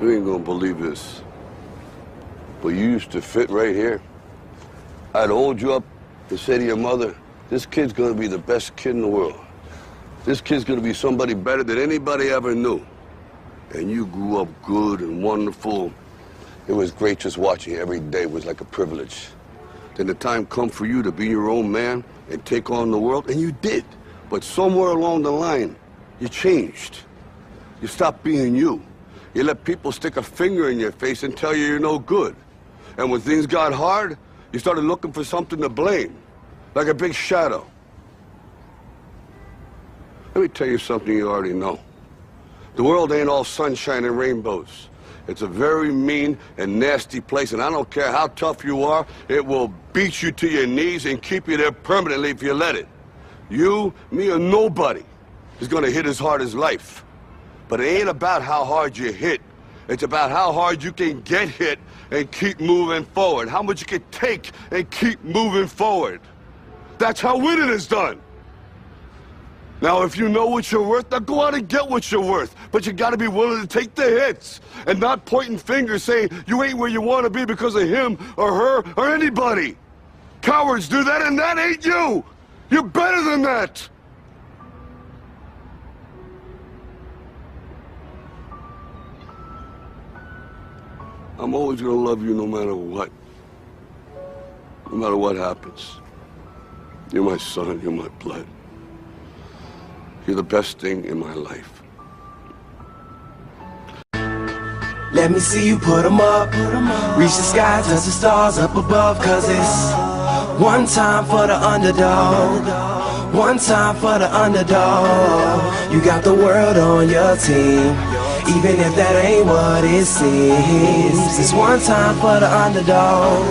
You ain't gonna believe this, but you used to fit right here. I'd hold you up and say to your mother, this kid's gonna be the best kid in the world. This kid's gonna be somebody better than anybody ever knew. And you grew up good and wonderful. It was great just watching you every day. It was like a privilege. Then the time come for you to be your own man and take on the world, and you did. But somewhere along the line, you changed. You stopped being you. You let people stick a finger in your face and tell you you're no good. And when things got hard, you started looking for something to blame, like a big shadow. Let me tell you something you already know. The world ain't all sunshine and rainbows. It's a very mean and nasty place, and I don't care how tough you are, it will beat you to your knees and keep you there permanently if you let it. You, me, or nobody is gonna hit as hard as life. But it ain't about how hard you hit. It's about how hard you can get hit and keep moving forward. How much you can take and keep moving forward. That's how winning is done. Now, if you know what you're worth, now go out and get what you're worth. But you gotta be willing to take the hits and not pointing fingers saying you ain't where you wanna be because of him or her or anybody. Cowards do that, and that ain't you. You're better than that. I'm always gonna love you no matter what. No matter what happens. You're my son, you're my blood. You're the best thing in my life. Let me see you put 'em up. Reach the sky, touch the stars up above. Cause it's one time for the underdog. One time for the underdog. You got the world on your team, even if that ain't what it seems. It's one time for the underdog.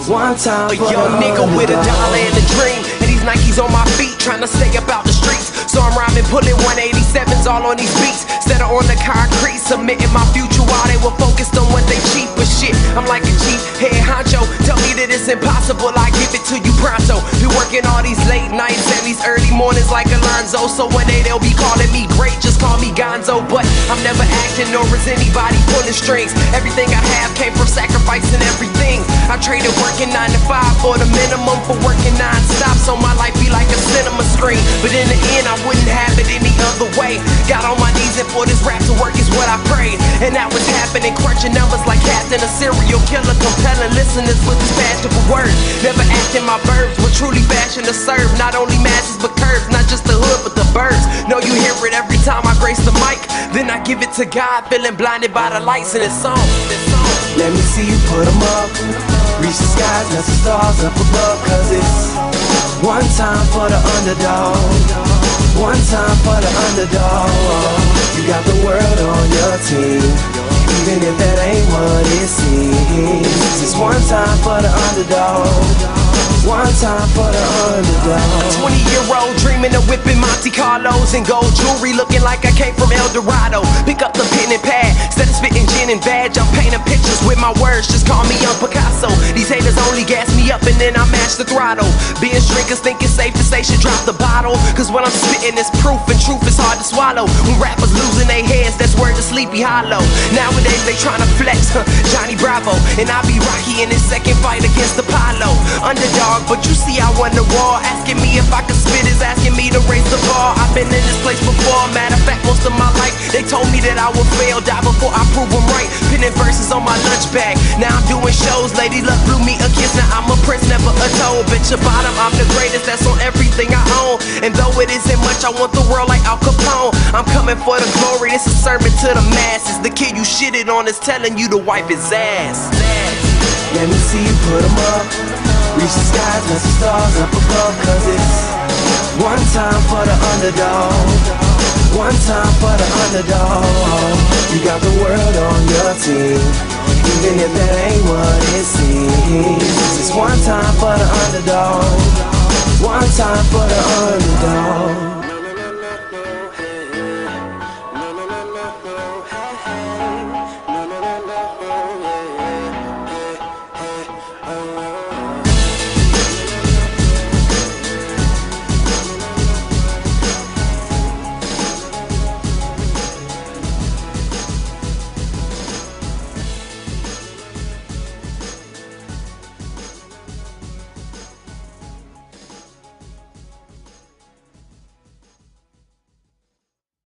One time for a young nigga with $1 and a dream, and these Nikes on my feet, trying to stay about the streets. So I'm rhyming, pulling 187s all on these beats, instead of on the concrete, submitting my future while they were focused on what they cheap. But shit, I'm like a chief head honcho. Tell me that it's impossible, I give it to you pronto. Be working all these late nights and these early mornings like Alonzo. So one day they'll be calling me great, just call me Gonzo. But I'm never acting, nor is anybody pulling strings. Everything I have came from sacrificing everything. I traded working 9 to 5 for the minimum, for working non-stop, so my life be like a cinema screen. But in the end, I wouldn't have it any other way. Got on my knees and for this rap to work is what I prayed. And that was happening, crunching numbers like Captain, a serial killer, compelling listeners with his passion for words. Never acting my verbs, but truly fashion to serve not only masses but curves, not just the hood but the birds. Know you hear it every time I grace the mic, then I give it to God, feeling blinded by the lights in this song. Let me see you put 'em up. Reach the skies, touch the stars up above. Cause it's one time for the underdog. One time for the underdog. You got the world on your team, even if that ain't what it seems. It's one time for the underdog. One time for the underdog. 20-year-old dreaming of whipping Monte Carlos and gold jewelry, looking like I came from El Dorado. Pick up the pen and pad, instead of spitting gin and badge, I'm painting pictures with my words, just call me Young Picasso. These haters only gas me up and then I mash the throttle. Binge drinkers think it's safe to say should drop the bottle, cause what I'm spitting is proof, and truth is hard to swallow. When rappers losing their heads, that's word to Sleepy Hollow. Nowadays they tryna flex, Johnny Bravo, and I be Rocky in his second fight against Apollo. Underdog, but you see I won the war. Asking me if I could spit is asking me to raise the bar. I've been in this place before, matter of fact most of my life they told me that I would fail, die before I prove them right. Pinning verses on my lunch bag, now I'm doing shows. Lady Luck blew me a kiss, now I'm a prince, never a toad. Bitch your bottom, I'm the greatest, that's on everything I own. And though it isn't much, I want the world like Al Capone. I'm coming for the glory, this is a sermon to the masses. The kid you shitted on is telling you to wipe his ass. Let me see you put 'em up. Reach the skies, touch the stars up above. Cause it's one time for the underdog. One time for the underdog. You got the world on your team, even if that ain't what it seems. It's one time for the underdog. One time for the underdog.